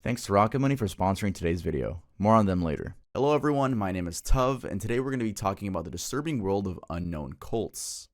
Thanks to Rocket Money for sponsoring today's video. More on them later. Hello everyone, my name is Tuv, and today we're going to be talking about the disturbing world of unknown cults.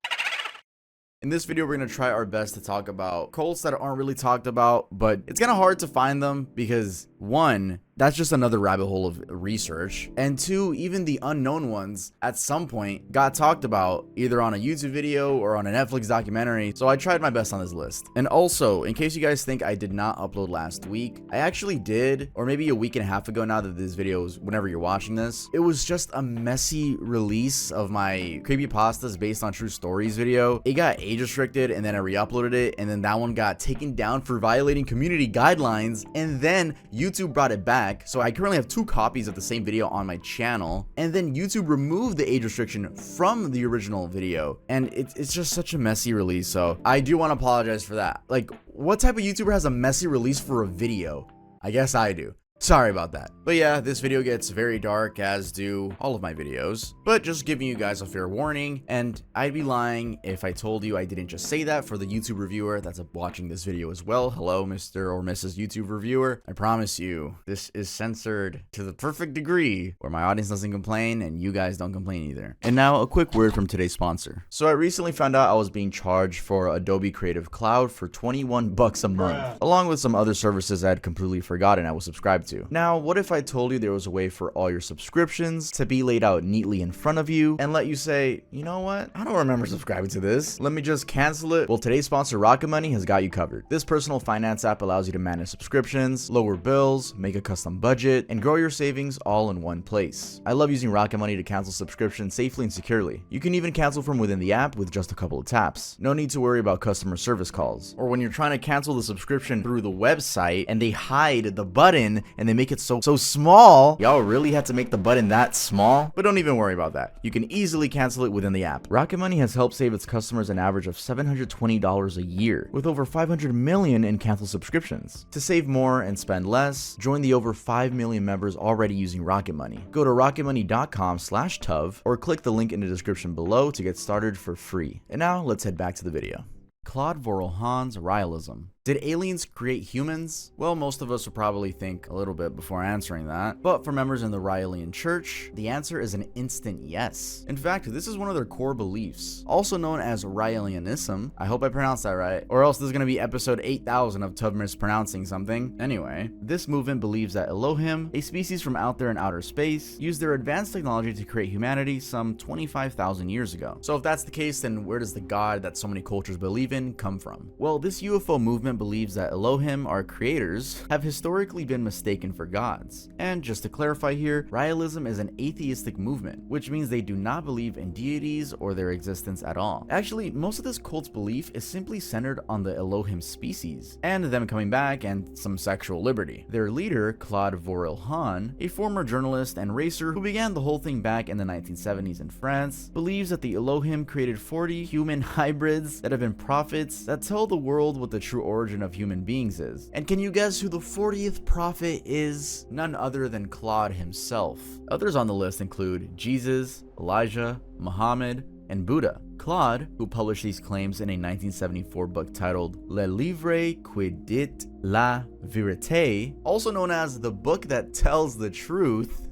In this video, we're going to try our best to talk about cults that aren't really talked about, but it's kind of hard to find them because, one, that's just another rabbit hole of research, and two, even the unknown ones at some point got talked about either on a YouTube video or on a Netflix documentary, so I tried my best on this list. And also, in case you guys think I did not upload last week, I actually did, or maybe a week and a half ago now that this video is, whenever you're watching this. It was just a messy release of my creepypastas based on true stories video. It got age restricted, and then I re-uploaded it, and then that one got taken down for violating community guidelines, and then YouTube brought it back. So I currently have 2 copies of the same video on my channel, and then YouTube removed the age restriction from the original video, and it's just such a messy release. So I do want to apologize for that. Like, what type of YouTuber has a messy release for a video? I guess I do. Sorry about that. But yeah, this video gets very dark, as do all of my videos, but just giving you guys a fair warning, and I'd be lying if I told you I didn't just say that for the YouTube reviewer that's watching this video as well. Hello, Mr. or Mrs. YouTube reviewer. I promise you, this is censored to the perfect degree where my audience doesn't complain and you guys don't complain either. And now a quick word from today's sponsor. So I recently found out I was being charged for Adobe Creative Cloud for 21 bucks a month, along with some other services I had completely forgotten I was subscribed to. Now, what if I told you there was a way for all your subscriptions to be laid out neatly in front of you and let you say, you know what? I don't remember subscribing to this. Let me just cancel it. Well, today's sponsor, Rocket Money, has got you covered. This personal finance app allows you to manage subscriptions, lower bills, make a custom budget, and grow your savings all in one place. I love using Rocket Money to cancel subscriptions safely and securely. You can even cancel from within the app with just a couple of taps. No need to worry about customer service calls. Or when you're trying to cancel the subscription through the website and they hide the button and they make it so small. Y'all really had to make the button that small? But don't even worry about that. You can easily cancel it within the app. Rocket Money has helped save its customers an average of $720 a year, with over 500 million in canceled subscriptions. To save more and spend less, join the over 5 million members already using Rocket Money. Go to rocketmoney.com/tuv or click the link in the description below to get started for free. And now let's head back to the video. Claude Vorilhon's Raelism. Did aliens create humans? Well, most of us would probably think a little bit before answering that, but for members in the Raelian Church, the answer is an instant yes. In fact, this is one of their core beliefs, also known as Raelianism. I hope I pronounced that right, or else this is going to be episode 8000 of Tuv mispronouncing something. Anyway, this movement believes that Elohim, a species from out there in outer space, used their advanced technology to create humanity some 25,000 years ago. So if that's the case, then where does the God that so many cultures believe in come from? Well, this UFO movement believes that Elohim, our creators, have historically been mistaken for gods. And just to clarify here, Raelism is an atheistic movement, which means they do not believe in deities or their existence at all. Actually, most of this cult's belief is simply centered on the Elohim species, and them coming back and some sexual liberty. Their leader, Claude Vorilhon, a former journalist and racer who began the whole thing back in the 1970s in France, believes that the Elohim created 40 human hybrids that have been prophets that tell the world what the true origin of human beings is. And can you guess who the 40th prophet is? None other than Claude himself. Others on the list include Jesus, Elijah, Muhammad, and Buddha. Claude, who published these claims in a 1974 book titled Le Livre qui dit la vérité, also known as the book that tells the truth,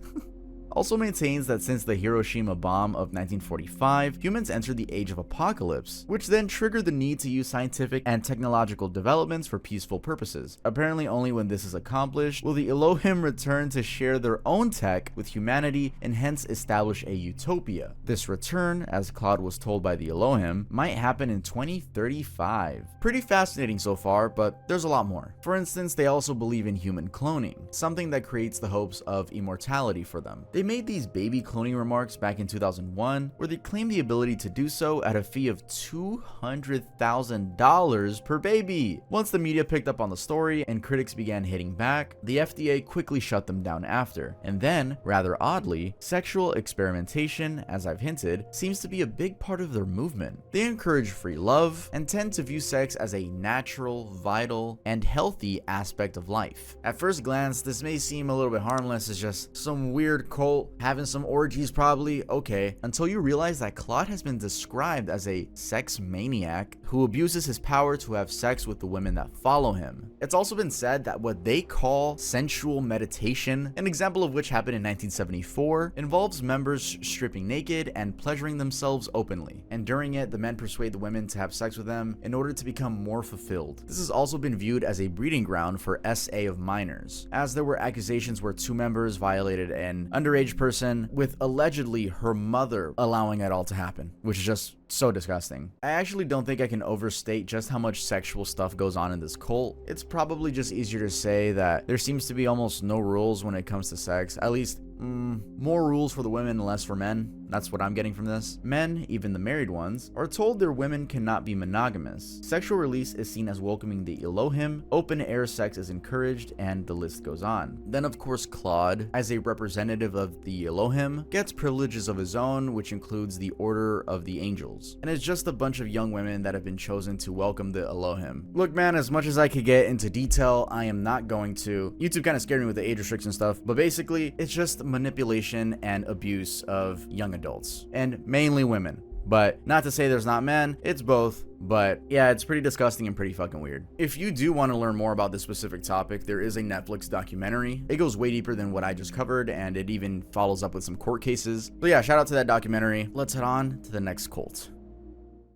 also maintains that since the Hiroshima bomb of 1945, humans entered the age of apocalypse, which then triggered the need to use scientific and technological developments for peaceful purposes. Apparently only when this is accomplished will the Elohim return to share their own tech with humanity and hence establish a utopia. This return, as Claude was told by the Elohim, might happen in 2035. Pretty fascinating so far, but there's a lot more. For instance, they also believe in human cloning, something that creates the hopes of immortality for them. They made these baby cloning remarks back in 2001, where they claimed the ability to do so at a fee of $200,000 per baby. Once the media picked up on the story and critics began hitting back, the FDA quickly shut them down after. And then, rather oddly, sexual experimentation, as I've hinted, seems to be a big part of their movement. They encourage free love and tend to view sex as a natural, vital, and healthy aspect of life. At first glance, this may seem a little bit harmless as just some weird cult cult, having some orgies probably, okay, until you realize that Claude has been described as a sex maniac who abuses his power to have sex with the women that follow him. It's also been said that what they call sensual meditation, an example of which happened in 1974, involves members stripping naked and pleasuring themselves openly, and during it, the men persuade the women to have sex with them in order to become more fulfilled. This has also been viewed as a breeding ground for SA of minors, as there were accusations where two members violated an underage person, with allegedly her mother allowing it all to happen, which is just so disgusting. I actually don't think I can overstate just how much sexual stuff goes on in this cult. It's probably just easier to say that there seems to be almost no rules when it comes to sex, at least more rules for the women and less for men. That's what I'm getting from this. Men, even the married ones, are told their women cannot be monogamous. Sexual release is seen as welcoming the Elohim, open air sex is encouraged, and the list goes on. Then of course Claude, as a representative of the Elohim, gets privileges of his own, which includes the Order of the Angels. And it's just a bunch of young women that have been chosen to welcome the Elohim. Look man, as much as I could get into detail, I am not going to. YouTube kind of scared me with the age restriction stuff, but basically it's just manipulation and abuse of young adults, and mainly women. But not to say there's not men, it's both. But yeah, it's pretty disgusting and pretty fucking weird. If you do want to learn more about this specific topic, there is a Netflix documentary. It goes way deeper than what I just covered, and it even follows up with some court cases. So yeah, shout out to that documentary. Let's head on to the next cult.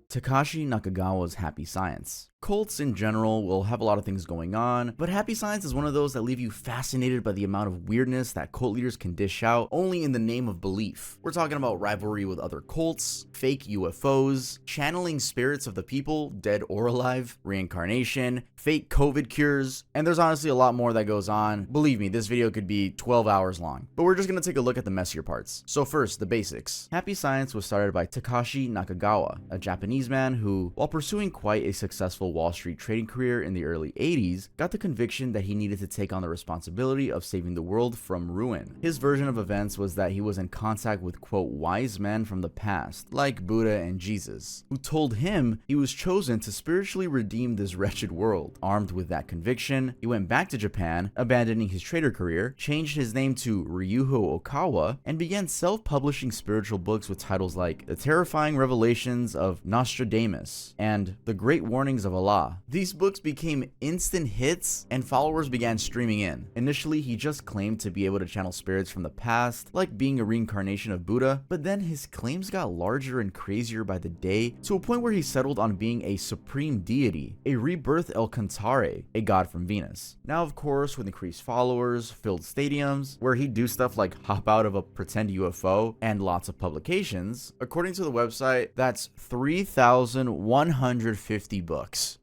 Takashi Nakagawa's Happy Science. Cults in general will have a lot of things going on, but Happy Science is one of those that leave you fascinated by the amount of weirdness that cult leaders can dish out only in the name of belief. We're talking about rivalry with other cults, fake UFOs, channeling spirits of the people, dead or alive, reincarnation, fake COVID cures, and there's honestly a lot more that goes on. Believe me, this video could be 12 hours long, but we're just gonna take a look at the messier parts. So first, the basics. Happy Science was started by Takashi Nakagawa, a Japanese man who, while pursuing quite a successful Wall Street trading career in the early 80s, got the conviction that he needed to take on the responsibility of saving the world from ruin. His version of events was that he was in contact with, quote, wise men from the past, like Buddha and Jesus, who told him he was chosen to spiritually redeem this wretched world. Armed with that conviction, he went back to Japan, abandoning his trader career, changed his name to Ryuho Okawa, and began self-publishing spiritual books with titles like The Terrifying Revelations of Nostradamus and The Great Warnings of Allah. These books became instant hits and followers began streaming in. Initially, he just claimed to be able to channel spirits from the past, like being a reincarnation of Buddha, but then his claims got larger and crazier by the day, to a point where he settled on being a supreme deity, a rebirth El Cantare, a god from Venus. Now, of course, with increased followers, filled stadiums, where he'd do stuff like hop out of a pretend UFO, and lots of publications, according to the website, that's 3,150 books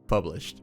published.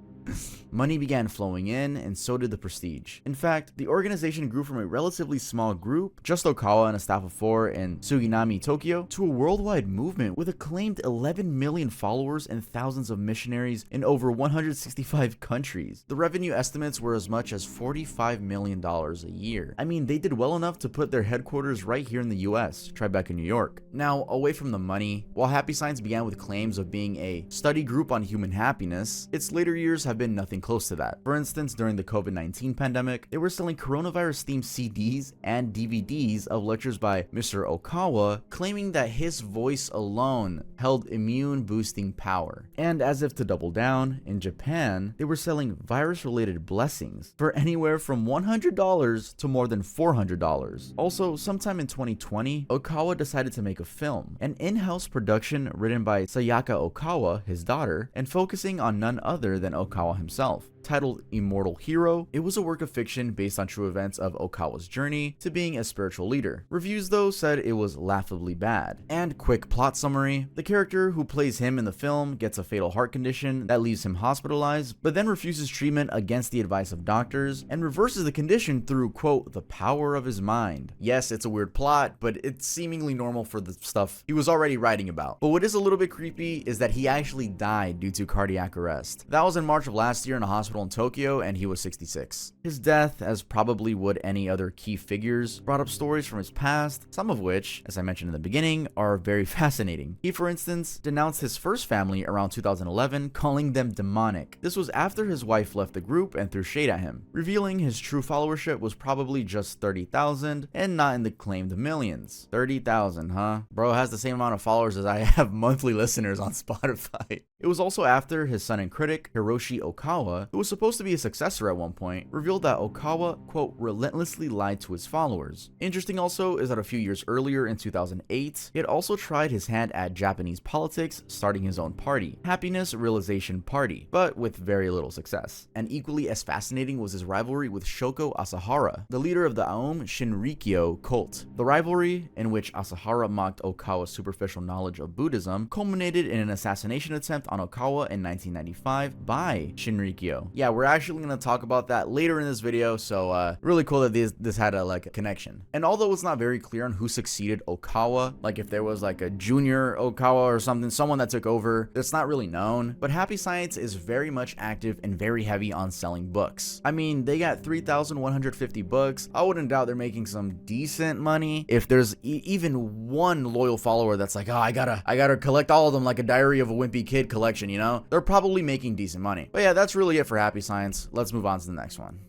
Money began flowing in, and so did the prestige. In fact, the organization grew from a relatively small group, just Okawa and a staff of 4 in Suginami, Tokyo, to a worldwide movement with a claimed 11 million followers and thousands of missionaries in over 165 countries. The revenue estimates were as much as $45 million a year. I mean, they did well enough to put their headquarters right here in the US, Tribeca, New York. Now, away from the money, while Happy Science began with claims of being a study group on human happiness, its later years have been nothing close to that. For instance, during the COVID-19 pandemic, they were selling coronavirus-themed CDs and DVDs of lectures by Mr. Okawa, claiming that his voice alone held immune-boosting power. And as if to double down, in Japan, they were selling virus-related blessings for anywhere from $100 to more than $400. Also, sometime in 2020, Okawa decided to make a film, an in-house production written by Sayaka Okawa, his daughter, and focusing on none other than Okawa himself. Titled Immortal Hero, it was a work of fiction based on true events of Okawa's journey to being a spiritual leader. Reviews though said it was laughably bad. And quick plot summary, the character who plays him in the film gets a fatal heart condition that leaves him hospitalized, but then refuses treatment against the advice of doctors and reverses the condition through, quote, the power of his mind. Yes, it's a weird plot, but it's seemingly normal for the stuff he was already writing about. But what is a little bit creepy is that he actually died due to cardiac arrest. That was in March of last year in a hospital hospital in Tokyo and he was 66. His death, as probably would any other key figures, brought up stories from his past, some of which, as I mentioned in the beginning, are very fascinating. He, for instance, denounced his first family around 2011, calling them demonic. This was after his wife left the group and threw shade at him, revealing his true followership was probably just 30,000 and not in the claimed millions. 30,000, huh? Bro has the same amount of followers as I have monthly listeners on Spotify. It was also after his son and critic, Hiroshi Okawa, who was supposed to be a successor at one point, revealed that Okawa, quote, relentlessly lied to his followers. Interesting also is that a few years earlier in 2008, he had also tried his hand at Japanese politics, starting his own party, Happiness Realization Party, but with very little success. And equally as fascinating was his rivalry with Shoko Asahara, the leader of the Aum Shinriyko cult. The rivalry, in which Asahara mocked Okawa's superficial knowledge of Buddhism, culminated in an assassination attempt on Okawa in 1995 by Shinriyko. Yeah, we're actually going to talk about that later in this video, so really cool that this had a connection. And although it's not very clear on who succeeded Okawa, like if there was like a junior Okawa or something, someone that took over, that's not really known, but Happy Science is very much active and very heavy on selling books. I mean, they got 3,150 books. I wouldn't doubt they're making some decent money. If there's even one loyal follower that's like, oh, I gotta collect all of them like a Diary of a Wimpy Kid collection, you know, they're probably making decent money. But yeah, that's really it for Happy Science. Let's move on to the next one.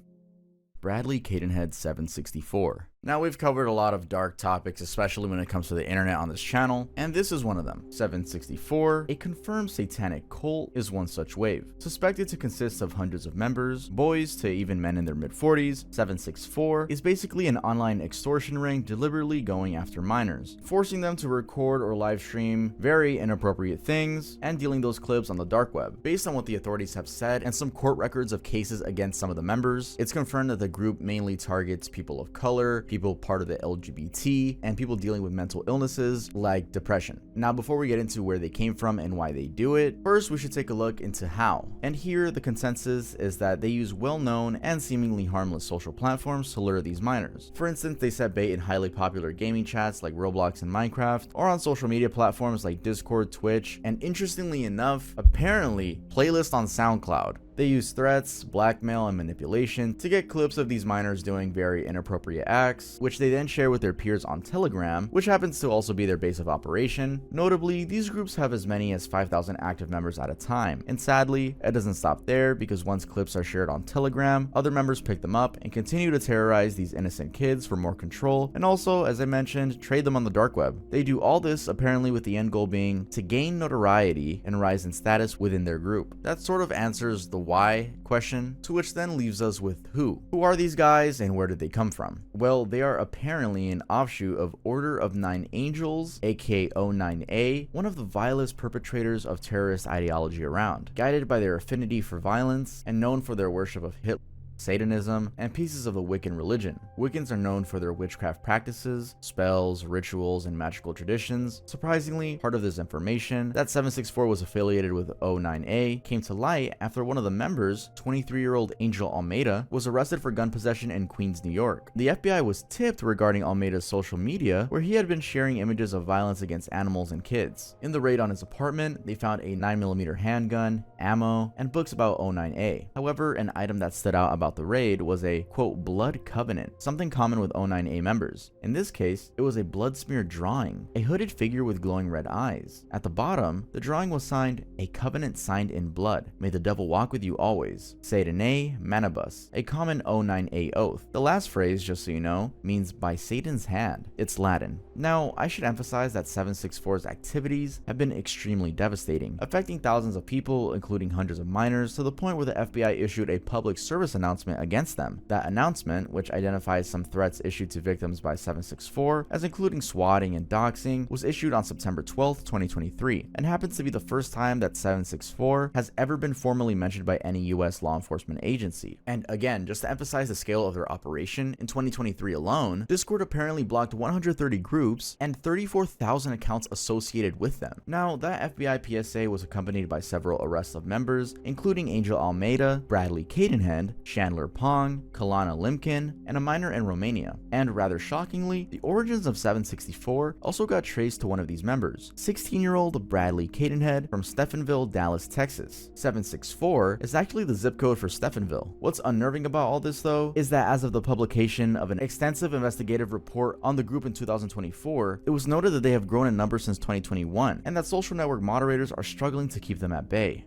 Bradley Cadenhead 764. Now, we've covered a lot of dark topics, especially when it comes to the internet on this channel, and this is one of them. 764, a confirmed satanic cult, is one such wave. Suspected to consist of hundreds of members, boys to even men in their mid-40s, 764 is basically an online extortion ring deliberately going after minors, forcing them to record or live stream very inappropriate things, and dealing those clips on the dark web. Based on what the authorities have said and some court records of cases against some of the members, it's confirmed that the group mainly targets people of color, people part of the LGBT, and people dealing with mental illnesses like depression. Now, before we get into where they came from and why they do it, first we should take a look into how. And here the consensus is that they use well-known and seemingly harmless social platforms to lure these minors. For instance, they set bait in highly popular gaming chats like Roblox and Minecraft, or on social media platforms like Discord, Twitch, and interestingly enough, apparently playlists on SoundCloud. They use threats, blackmail, and manipulation to get clips of these minors doing very inappropriate acts, which they then share with their peers on Telegram, which happens to also be their base of operation. Notably, these groups have as many as 5,000 active members at a time, and sadly, it doesn't stop there, because once clips are shared on Telegram, other members pick them up and continue to terrorize these innocent kids for more control, and also, as I mentioned, trade them on the dark web. They do all this apparently with the end goal being to gain notoriety and rise in status within their group. That sort of answers the why question, to which then leaves us with who. Who are these guys and where did they come from? Well, they are apparently an offshoot of Order of Nine Angels, aka O9A, one of the vilest perpetrators of terrorist ideology around, guided by their affinity for violence and known for their worship of Hitler, Satanism, and pieces of the Wiccan religion. Wiccans are known for their witchcraft practices, spells, rituals, and magical traditions. Surprisingly, part of this information that 764 was affiliated with O9A came to light after one of the members, 23-year-old Angel Almeida, was arrested for gun possession in Queens, New York. The FBI was tipped regarding Almeida's social media, where he had been sharing images of violence against animals and kids. In the raid on his apartment, they found a 9mm handgun, ammo, and books about O9A. However, an item that stood out about the raid was a, quote, blood covenant, something common with O9A members. In this case, it was a blood smear drawing, a hooded figure with glowing red eyes. At the bottom, the drawing was signed, "A covenant signed in blood. May the devil walk with you always. Satanae manibus," a common O9A oath. The last phrase, just so you know, means by Satan's hand. It's Latin. Now, I should emphasize that 764's activities have been extremely devastating, affecting thousands of people, including hundreds of minors, to the point where the FBI issued a public service announcement against them. That announcement, which identifies some threats issued to victims by 764, as including swatting and doxing, was issued on September 12th, 2023, and happens to be the first time that 764 has ever been formally mentioned by any US law enforcement agency. And again, just to emphasize the scale of their operation, in 2023 alone, Discord apparently blocked 130 groups and 34,000 accounts associated with them. Now, that FBI PSA was accompanied by several arrests of members, including Angel Almeida, Bradley Cadenhead, Chandler Pong, Kalana Limkin, and a minor in Romania. And rather shockingly, the origins of 764 also got traced to one of these members, 16-year-old Bradley Cadenhead from Stephenville, Dallas, Texas. 764 is actually the zip code for Stephenville. What's unnerving about all this though is that as of the publication of an extensive investigative report on the group in 2024, it was noted that they have grown in number since 2021, and that social network moderators are struggling to keep them at bay.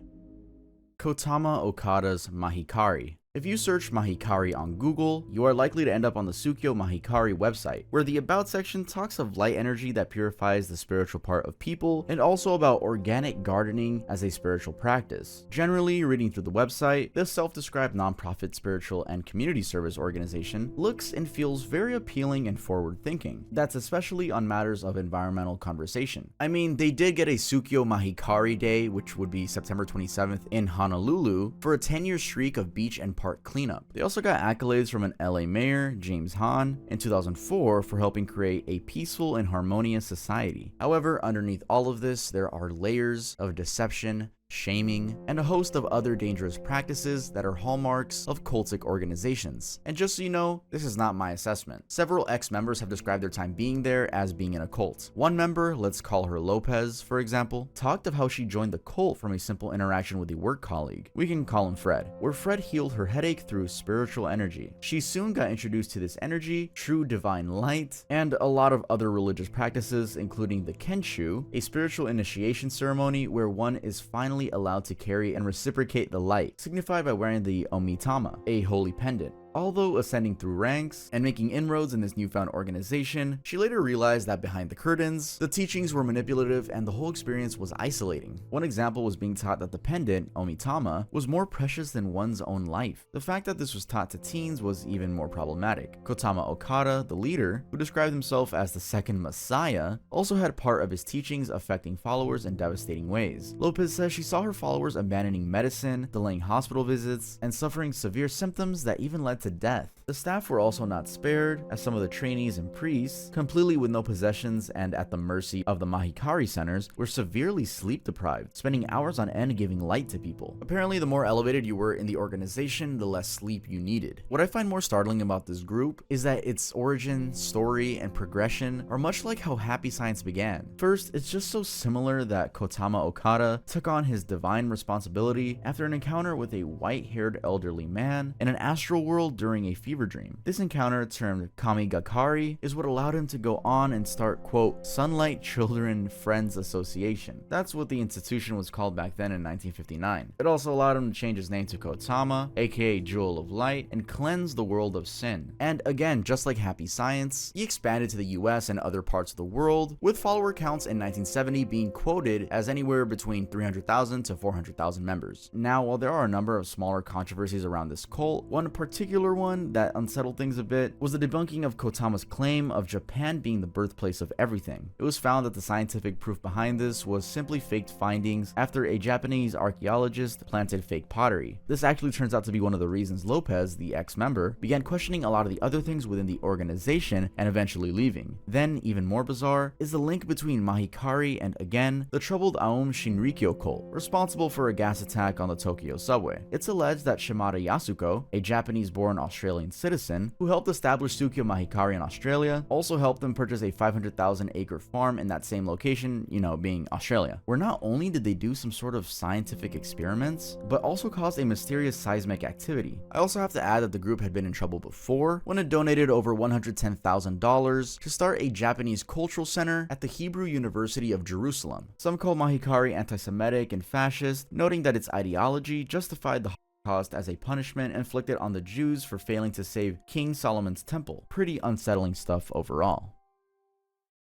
Kōtama Okada's Mahikari. If you search Mahikari on Google, you are likely to end up on the Tsukyo Mahikari website, where the About section talks of light energy that purifies the spiritual part of people, and also about organic gardening as a spiritual practice. Generally, reading through the website, this self-described nonprofit spiritual and community service organization looks and feels very appealing and forward-thinking. That's especially on matters of environmental conversation. I mean, they did get a Tsukyo Mahikari Day, which would be September 27th in Honolulu, for a 10-year streak of beach and park cleanup. They also got accolades from an LA mayor, James Hahn, in 2004 for helping create a peaceful and harmonious society. However, underneath all of this, there are layers of deception, shaming, and a host of other dangerous practices that are hallmarks of cultic organizations. And just so you know, this is not my assessment. Several ex-members have described their time being there as being in a cult. One member, let's call her Lopez, for example, talked of how she joined the cult from a simple interaction with a work colleague. We can call him Fred, where Fred healed her headache through spiritual energy. She soon got introduced to this energy, true divine light, and a lot of other religious practices, including the Kenshu, a spiritual initiation ceremony where one is finally allowed to carry and reciprocate the light, signified by wearing the omitama, a holy pendant. Although ascending through ranks and making inroads in this newfound organization, she later realized that behind the curtains, the teachings were manipulative and the whole experience was isolating. One example was being taught that the pendant, omitama, was more precious than one's own life. The fact that this was taught to teens was even more problematic. Kōtama Okada, the leader, who described himself as the second messiah, also had part of his teachings affecting followers in devastating ways. Lopez says she saw her followers abandoning medicine, delaying hospital visits, and suffering severe symptoms that even led to death. The staff were also not spared, as some of the trainees and priests, completely with no possessions and at the mercy of the Mahikari centers, were severely sleep deprived, spending hours on end giving light to people. Apparently, the more elevated you were in the organization, the less sleep you needed. What I find more startling about this group is that its origin, story, and progression are much like how Happy Science began. First, it's just so similar that Kōtama Okada took on his divine responsibility after an encounter with a white-haired elderly man in an astral world during a fever dream. This encounter, termed Kamigakari, is what allowed him to go on and start, quote, Sunlight Children Friends Association. That's what the institution was called back then in 1959. It also allowed him to change his name to Kōtama, aka Jewel of Light, and cleanse the world of sin. And again, just like Happy Science, he expanded to the US and other parts of the world, with follower counts in 1970 being quoted as anywhere between 300,000 to 400,000 members. Now, while there are a number of smaller controversies around this cult, one particular one that unsettled things a bit was the debunking of Kōtama's claim of Japan being the birthplace of everything. It was found that the scientific proof behind this was simply faked findings after a Japanese archaeologist planted fake pottery. This actually turns out to be one of the reasons Lopez, the ex-member, began questioning a lot of the other things within the organization and eventually leaving. Then, even more bizarre, is the link between Mahikari and, again, the troubled Aum Shinriyko cult, responsible for a gas attack on the Tokyo subway. It's alleged that Shimada Yasuko, a Japanese-born Australian citizen who helped establish Tsukyo Mahikari in Australia, also helped them purchase a 500,000-acre farm in that same location, you know, being Australia, where not only did they do some sort of scientific experiments, but also caused a mysterious seismic activity. I also have to add that the group had been in trouble before when it donated over $110,000 to start a Japanese cultural center at the Hebrew University of Jerusalem. Some call Mahikari anti-Semitic and fascist, noting that its ideology justified the Holocaust as a punishment inflicted on the Jews for failing to save King Solomon's temple. Pretty unsettling stuff overall.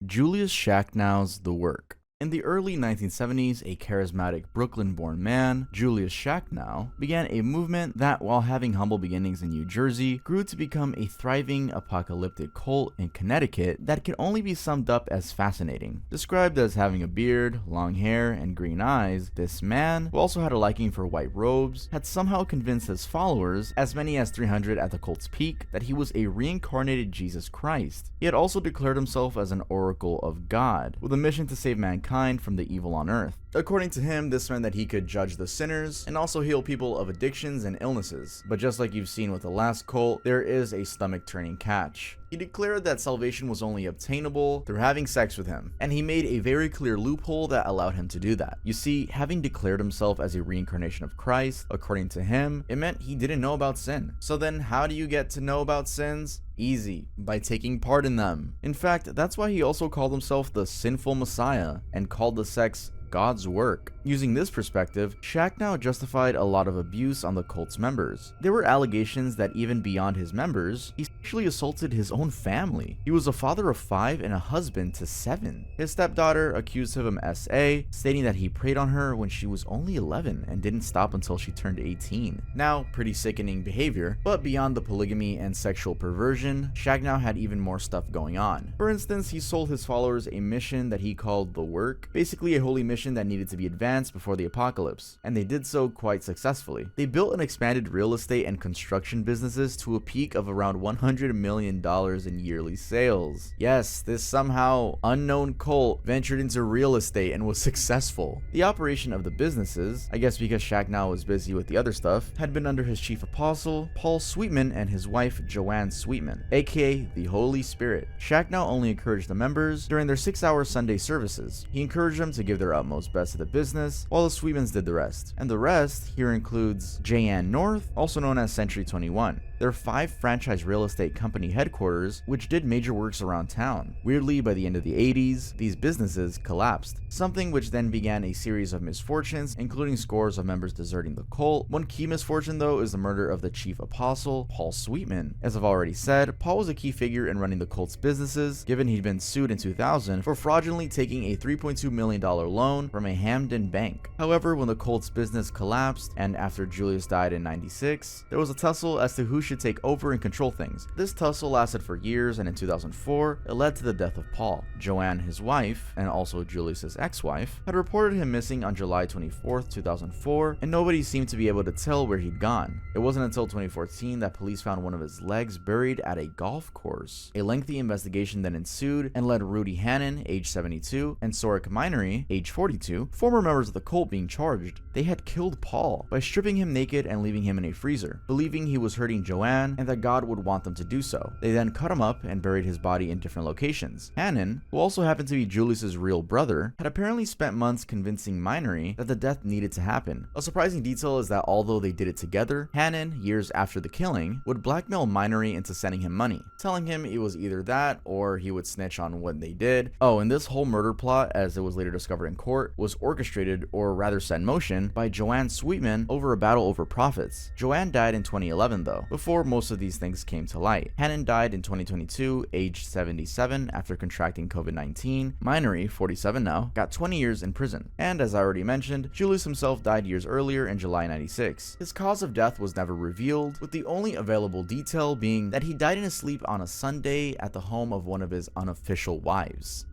Julius Schacknow's The Work. In the early 1970s, a charismatic Brooklyn-born man, Julius Schacknow, began a movement that, while having humble beginnings in New Jersey, grew to become a thriving apocalyptic cult in Connecticut that can only be summed up as fascinating. Described as having a beard, long hair, and green eyes, this man, who also had a liking for white robes, had somehow convinced his followers, as many as 300 at the cult's peak, that he was a reincarnated Jesus Christ. He had also declared himself as an oracle of God, with a mission to save mankind from the evil on earth. According to him, this meant that he could judge the sinners and also heal people of addictions and illnesses. But just like you've seen with the last cult, there is a stomach-turning catch. He declared that salvation was only obtainable through having sex with him, and he made a very clear loophole that allowed him to do that. You see, having declared himself as a reincarnation of Christ, according to him, it meant he didn't know about sin. So then how do you get to know about sins? Easy, by taking part in them. In fact, that's why he also called himself the sinful Messiah and called the sex God's work. Using this perspective, Schacknow justified a lot of abuse on the cult's members. There were allegations that even beyond his members, he sexually assaulted his own family. He was a father of 5 and a husband to 7. His stepdaughter accused him of SA, stating that he preyed on her when she was only 11 and didn't stop until she turned 18. Now, pretty sickening behavior, but beyond the polygamy and sexual perversion, Schacknow had even more stuff going on. For instance, he sold his followers a mission that he called the Work, basically a holy mission that needed to be advanced before the apocalypse, and they did so quite successfully. They built and expanded real estate and construction businesses to a peak of around $100 million in yearly sales. Yes, this somehow unknown cult ventured into real estate and was successful. The operation of the businesses, I guess because Schacknow was busy with the other stuff, had been under his chief apostle, Paul Sweetman, and his wife, Joanne Sweetman, aka the Holy Spirit. Schacknow only encouraged the members during their 6-hour Sunday services. He encouraged them to give their utmost best to the business, while the Sweetmans did the rest. And the rest here includes J.N. North, also known as Century 21. Their 5 franchise real estate company headquarters, which did major works around town. Weirdly, by the end of the 80s, these businesses collapsed, something which then began a series of misfortunes, including scores of members deserting the cult. One key misfortune, though, is the murder of the chief apostle, Paul Sweetman. As I've already said, Paul was a key figure in running the cult's businesses, given he'd been sued in 2000 for fraudulently taking a $3.2 million loan from a Hamden bank. However, when the cult's business collapsed, and after Julius died in 96, there was a tussle as to who should take over and control things. This tussle lasted for years, and in 2004, it led to the death of Paul. Joanne, his wife, and also Julius's ex-wife, had reported him missing on July 24th, 2004, and nobody seemed to be able to tell where he'd gone. It wasn't until 2014 that police found one of his legs buried at a golf course. A lengthy investigation then ensued and led Rudy Hannon, age 72, and Sorik Minery, age 42, former members of the cult, being charged. They had killed Paul by stripping him naked and leaving him in a freezer, believing he was hurting Joanne and that God would want them to do so. They then cut him up and buried his body in different locations. Hannon, who also happened to be Julius's real brother, had apparently spent months convincing Minery that the death needed to happen. A surprising detail is that although they did it together, Hannon, years after the killing, would blackmail Minery into sending him money, telling him it was either that or he would snitch on what they did. Oh, and this whole murder plot, as it was later discovered in court, was orchestrated, or rather set in motion, by Joanne Sweetman over a battle over profits. Joanne died in 2011 though, before most of these things came to light. Hannon died in 2022, aged 77, after contracting COVID-19. Minery, 47 now, got 20 years in prison. And as I already mentioned, Julius himself died years earlier in July 96. His cause of death was never revealed, with the only available detail being that he died in his sleep on a Sunday at the home of one of his unofficial wives.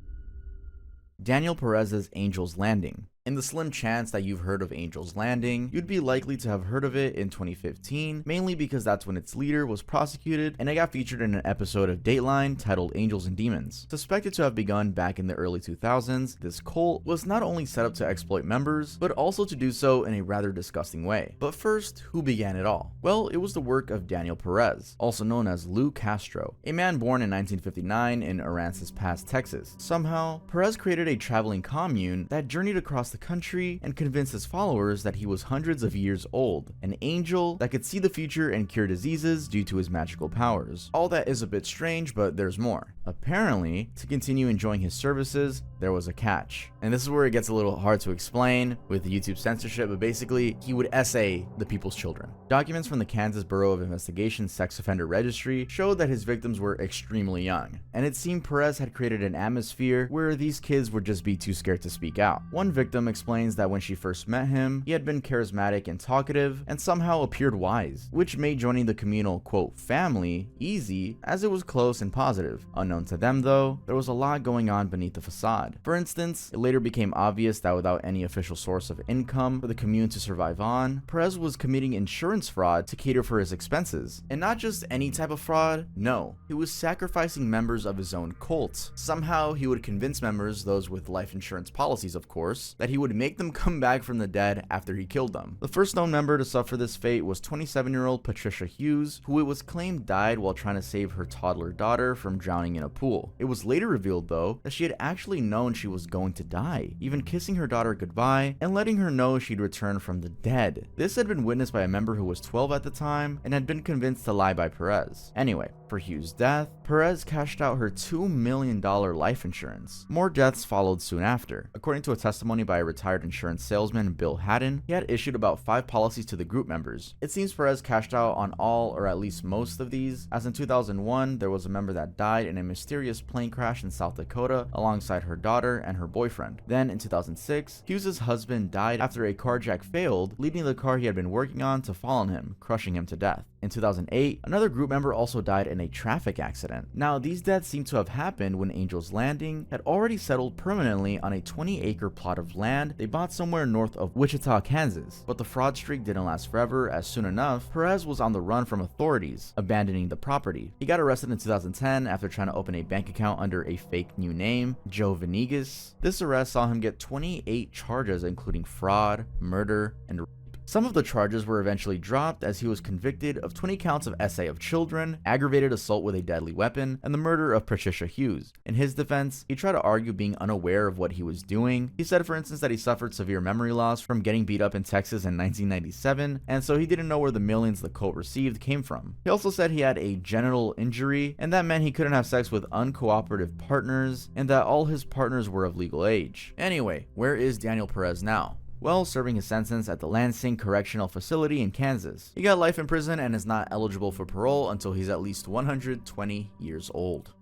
Daniel Perez's Angel's Landing. In the slim chance that you've heard of Angel's Landing, you'd be likely to have heard of it in 2015, mainly because that's when its leader was prosecuted and it got featured in an episode of Dateline titled Angels and Demons. Suspected to have begun back in the early 2000s, this cult was not only set up to exploit members, but also to do so in a rather disgusting way. But first, who began it all? Well, it was the work of Daniel Perez, also known as Lou Castro, a man born in 1959 in Aransas Pass, Texas. Somehow, Perez created a traveling commune that journeyed across the country and convinced his followers that he was hundreds of years old, an angel that could see the future and cure diseases due to his magical powers. All that is a bit strange, but there's more. Apparently, to continue enjoying his services, there was a catch. And this is where it gets a little hard to explain with the YouTube censorship, but basically, he would essay the people's children. Documents from the Kansas Bureau of Investigation Sex Offender Registry showed that his victims were extremely young, and it seemed Perez had created an atmosphere where these kids would just be too scared to speak out. One victim explains that when she first met him, he had been charismatic and talkative, and somehow appeared wise, which made joining the communal, quote, family easy, as it was close and positive. Unknown to them though, there was a lot going on beneath the facade. fraud. For instance, it later became obvious that without any official source of income for the commune to survive on, Perez was committing insurance fraud to cater for his expenses. And not just any type of fraud, no, he was sacrificing members of his own cult. Somehow he would convince members, those with life insurance policies of course, that he would make them come back from the dead after he killed them. The first known member to suffer this fate was 27-year-old Patricia Hughes, who it was claimed died while trying to save her toddler daughter from drowning in a pool. It was later revealed though that she had actually known she was going to die, even kissing her daughter goodbye and letting her know she'd return from the dead. This had been witnessed by a member who was 12 at the time and had been convinced to lie by Perez. Anyway, for Hughes' death, Perez cashed out her $2 million life insurance. More deaths followed soon after. According to a testimony by a retired insurance salesman, Bill Haddon, he had issued about 5 policies to the group members. It seems Perez cashed out on all or at least most of these, as in 2001 there was a member that died in a mysterious plane crash in South Dakota alongside her daughter and her boyfriend. Then in 2006, Hughes' husband died after a carjack failed, leading the car he had been working on to fall on him, crushing him to death. In 2008, another group member also died in a traffic accident. Now, these deaths seem to have happened when Angel's Landing had already settled permanently on a 20-acre plot of land they bought somewhere north of Wichita, Kansas. But the fraud streak didn't last forever, as soon enough, Perez was on the run from authorities, abandoning the property. He got arrested in 2010 after trying to open a bank account under a fake new name, Joe Venegas. This arrest saw him get 28 charges including fraud, murder, and rape. Some of the charges were eventually dropped as he was convicted of 20 counts of SA of children, aggravated assault with a deadly weapon, and the murder of Patricia Hughes. In his defense, he tried to argue being unaware of what he was doing. He said, for instance, that he suffered severe memory loss from getting beat up in Texas in 1997, and so he didn't know where the millions the cult received came from. He also said he had a genital injury, and that meant he couldn't have sex with uncooperative partners, and that all his partners were of legal age. Anyway, where is Daniel Perez now? Well, serving his sentence at the Lansing Correctional Facility in Kansas. He got life in prison and is not eligible for parole until he's at least 120 years old.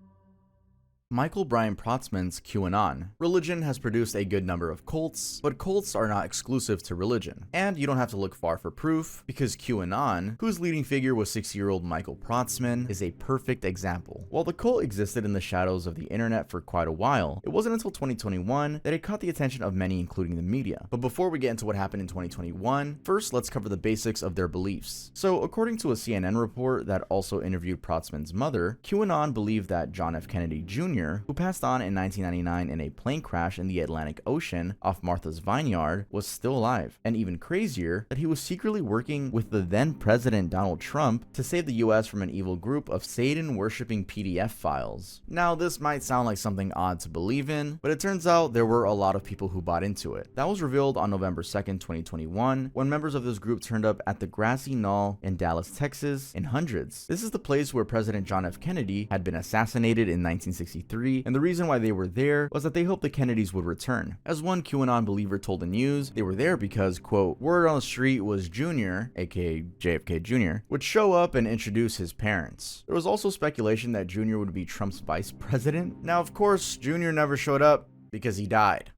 Michael Brian Protzman's QAnon. Religion has produced a good number of cults, but cults are not exclusive to religion. And you don't have to look far for proof, because QAnon, whose leading figure was 60-year-old Michael Protzman, is a perfect example. While the cult existed in the shadows of the internet for quite a while, it wasn't until 2021 that it caught the attention of many, including the media. But before we get into what happened in 2021, first let's cover the basics of their beliefs. So according to a CNN report that also interviewed Protzman's mother, QAnon believed that John F. Kennedy Jr., who passed on in 1999 in a plane crash in the Atlantic Ocean off Martha's Vineyard, was still alive. And even crazier, that he was secretly working with the then President Donald Trump to save the US from an evil group of Satan-worshipping PDF files. Now, this might sound like something odd to believe in, but it turns out there were a lot of people who bought into it. That was revealed on November 2nd, 2021, when members of this group turned up at the Grassy Knoll in Dallas, Texas, in hundreds. This is the place where President John F. Kennedy had been assassinated in 1963, and the reason why they were there was that they hoped the Kennedys would return. As one QAnon believer told the news, they were there because, quote, word on the street was Jr., aka JFK Jr., would show up and introduce his parents. There was also speculation that Jr. would be Trump's vice president. Now, of course, Jr. never showed up because he died.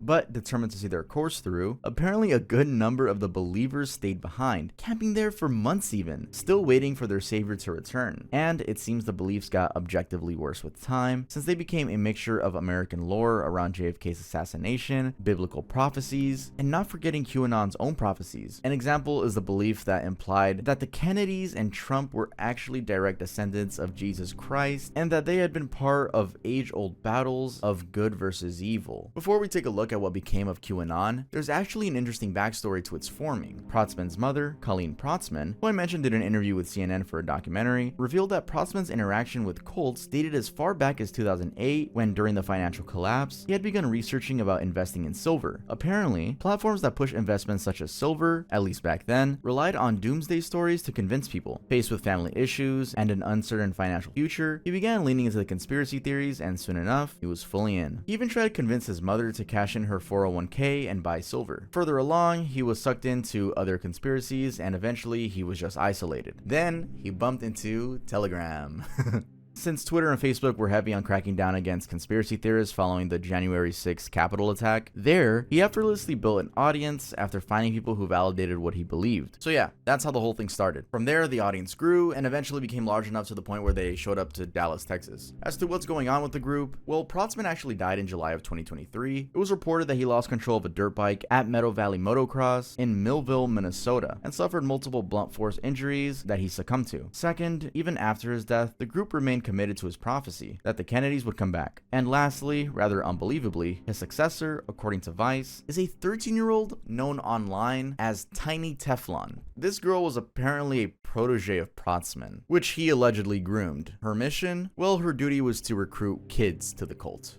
But determined to see their course through, apparently a good number of the believers stayed behind, camping there for months even, still waiting for their savior to return. And it seems the beliefs got objectively worse with time, since they became a mixture of American lore around JFK's assassination, biblical prophecies, and not forgetting QAnon's own prophecies. An example is the belief that implied that the Kennedys and Trump were actually direct descendants of Jesus Christ, and that they had been part of age-old battles of good versus evil. Before we take a look at what became of QAnon, there's actually an interesting backstory to its forming. Protzman's mother, Colleen Protzman, who I mentioned did an interview with CNN for a documentary, revealed that Protzman's interaction with cults dated as far back as 2008, when during the financial collapse, he had begun researching about investing in silver. Apparently, platforms that push investments such as silver, at least back then, relied on doomsday stories to convince people. Faced with family issues and an uncertain financial future, he began leaning into the conspiracy theories, and soon enough, he was fully in. He even tried to convince his mother to cash in her 401k and buy silver. Further along, he was sucked into other conspiracies, and eventually he was just isolated. Then he bumped into Telegram. Since Twitter and Facebook were heavy on cracking down against conspiracy theorists following the January 6th Capitol attack, he effortlessly built an audience after finding people who validated what he believed. So yeah, that's how the whole thing started. From there, the audience grew and eventually became large enough to the point where they showed up to Dallas, Texas. As to what's going on with the group, well, Protzman actually died in July of 2023. It was reported that he lost control of a dirt bike at Meadow Valley Motocross in Millville, Minnesota, and suffered multiple blunt force injuries that he succumbed to. Second, even after his death, the group remained committed to his prophecy that the Kennedys would come back. And lastly, rather unbelievably, his successor, according to Vice, is a 13-year-old known online as Tiny Teflon. This girl was apparently a protege of Protzman, which he allegedly groomed. Her mission? Well, her duty was to recruit kids to the cult.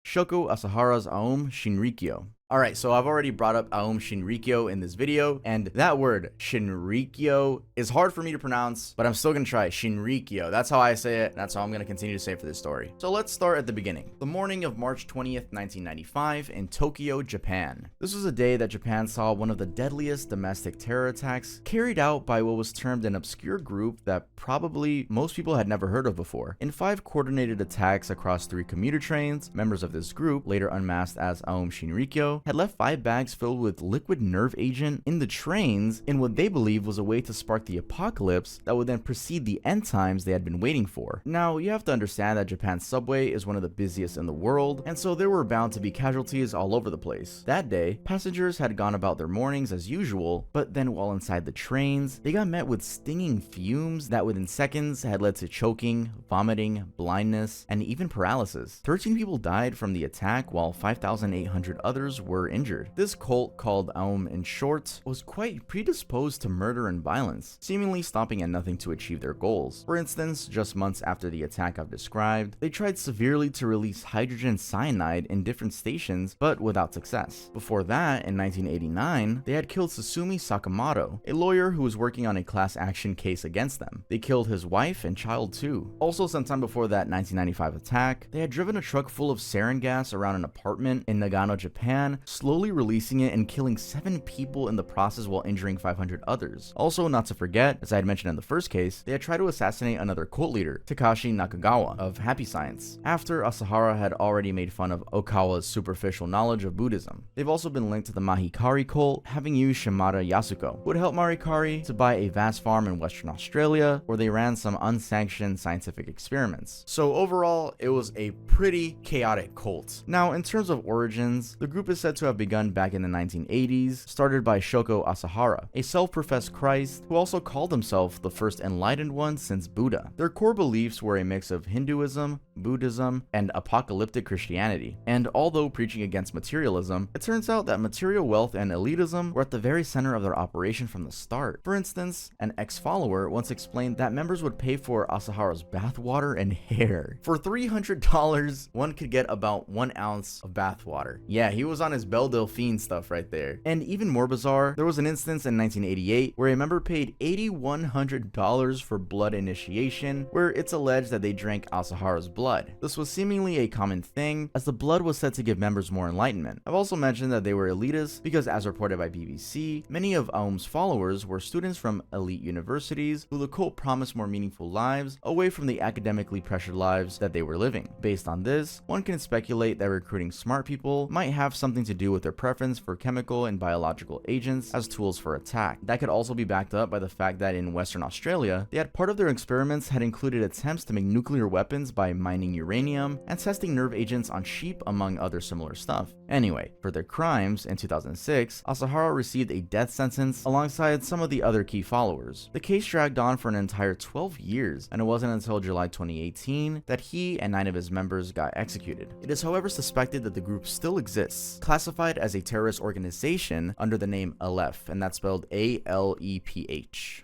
Shoko Asahara's Aum Shinrikyo. Alright, so I've already brought up Aum Shinrikyo in this video, and that word, Shinrikyo, is hard for me to pronounce, but I'm still gonna try Shinrikyo. That's how I say it, and that's how I'm gonna continue to say it for this story. So let's start at the beginning. The morning of March 20th, 1995, in Tokyo, Japan. This was a day that Japan saw one of the deadliest domestic terror attacks carried out by what was termed an obscure group that probably most people had never heard of before. In 5 coordinated attacks across 3 commuter trains, members of this group, later unmasked as Aum Shinrikyo, had left 5 bags filled with liquid nerve agent in the trains in what they believed was a way to spark the apocalypse that would then precede the end times they had been waiting for. Now, you have to understand that Japan's subway is one of the busiest in the world, and so there were bound to be casualties all over the place. That day, passengers had gone about their mornings as usual, but then while inside the trains, they got met with stinging fumes that within seconds had led to choking, vomiting, blindness, and even paralysis. 13 people died from the attack while 5,800 others were injured. This cult, called Aum in short, was quite predisposed to murder and violence, seemingly stopping at nothing to achieve their goals. For instance, just months after the attack I've described, they tried severely to release hydrogen cyanide in different stations, but without success. Before that, in 1989, they had killed Susumi Sakamoto, a lawyer who was working on a class action case against them. They killed his wife and child too. Also, sometime before that 1995 attack, they had driven a truck full of sarin gas around an apartment in Nagano, Japan, slowly releasing it and killing 7 people in the process while injuring 500 others. Also, not to forget, as I had mentioned in the first case, they had tried to assassinate another cult leader, Takashi Nakagawa of Happy Science, after Asahara had already made fun of Okawa's superficial knowledge of Buddhism. They've also been linked to the Mahikari cult, having used Shimada Yasuko, who had helped Mahikari to buy a vast farm in Western Australia, where they ran some unsanctioned scientific experiments. So overall, it was a pretty chaotic cult. Now, in terms of origins, the group is said to have begun back in the 1980s, started by Shoko Asahara, a self-professed Christ who also called himself the first enlightened one since Buddha. Their core beliefs were a mix of Hinduism, Buddhism, and apocalyptic Christianity. And although preaching against materialism, it turns out that material wealth and elitism were at the very center of their operation from the start. For instance, an ex-follower once explained that members would pay for Asahara's bathwater and hair. For $300, one could get about 1 ounce of bathwater. Yeah, he was on his Belle Delphine stuff right there. And even more bizarre, there was an instance in 1988 where a member paid $8,100 for blood initiation, where it's alleged that they drank Asahara's blood. This was seemingly a common thing, as the blood was said to give members more enlightenment. I've also mentioned that they were elitist because, as reported by BBC, many of Aum's followers were students from elite universities who the cult promised more meaningful lives away from the academically pressured lives that they were living. Based on this, one can speculate that recruiting smart people might have something to do with their preference for chemical and biological agents as tools for attack. That could also be backed up by the fact that in Western Australia, they had part of their experiments had included attempts to make nuclear weapons by mining uranium and testing nerve agents on sheep, among other similar stuff. Anyway, for their crimes, in 2006, Asahara received a death sentence alongside some of the other key followers. The case dragged on for an entire 12 years, and it wasn't until July 2018 that he and 9 of his members got executed. It is, however, suspected that the group still exists, classified as a terrorist organization under the name Aleph, and that's spelled A-L-E-P-H.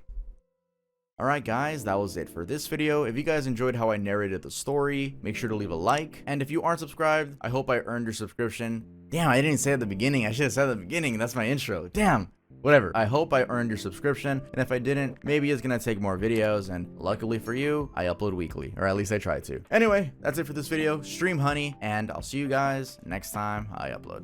Alright guys, that was it for this video. If you guys enjoyed how I narrated the story, make sure to leave a like. And if you aren't subscribed, I hope I earned your subscription. Damn, I didn't say at the beginning. I should have said at the beginning. That's my intro. Damn. Whatever. I hope I earned your subscription. And if I didn't, maybe it's gonna take more videos. And luckily for you, I upload weekly. Or at least I try to. Anyway, that's it for this video. Stream honey. And I'll see you guys next time I upload.